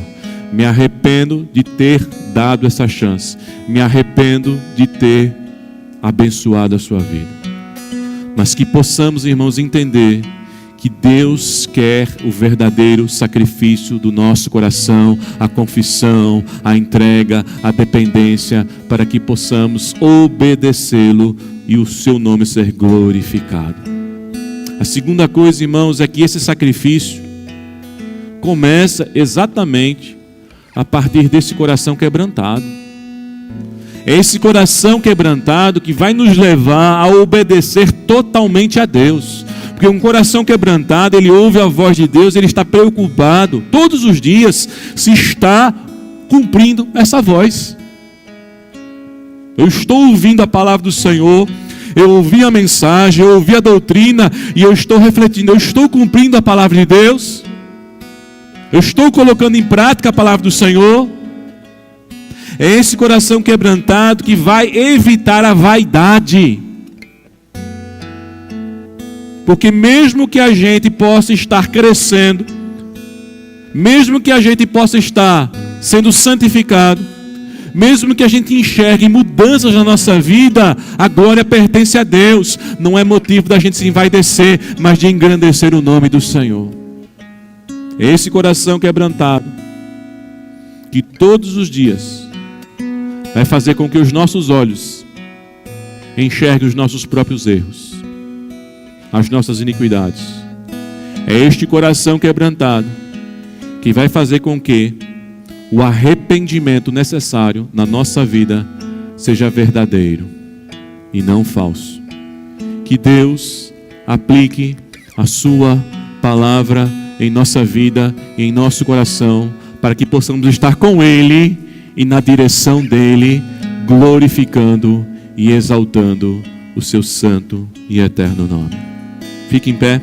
Me arrependo de ter dado essa chance. Me arrependo de ter abençoado a sua vida. Mas que possamos, irmãos, entender que Deus quer o verdadeiro sacrifício do nosso coração, a confissão, a entrega, a dependência, para que possamos obedecê-lo e o seu nome ser glorificado. A segunda coisa, irmãos, é que esse sacrifício começa exatamente a partir desse coração quebrantado. É esse coração quebrantado que vai nos levar a obedecer totalmente a Deus. Porque um coração quebrantado, ele ouve a voz de Deus, ele está preocupado todos os dias se está cumprindo essa voz. Eu estou ouvindo a palavra do Senhor, eu ouvi a mensagem, eu ouvi a doutrina e eu estou refletindo, eu estou cumprindo a palavra de Deus? Eu estou colocando em prática a palavra do Senhor? É esse coração quebrantado que vai evitar a vaidade. Porque mesmo que a gente possa estar crescendo, mesmo que a gente possa estar sendo santificado, mesmo que a gente enxergue mudanças na nossa vida, a glória pertence a Deus. Não é motivo da gente se envaidecer, mas de engrandecer o nome do Senhor. É esse coração quebrantado que todos os dias vai fazer com que os nossos olhos enxerguem os nossos próprios erros, as nossas iniquidades. É este coração quebrantado que vai fazer com que o arrependimento necessário na nossa vida seja verdadeiro e não falso. Que Deus aplique a sua palavra em nossa vida e em nosso coração, para que possamos estar com Ele e na direção dEle, glorificando e exaltando o seu santo e eterno nome. Fique em pé.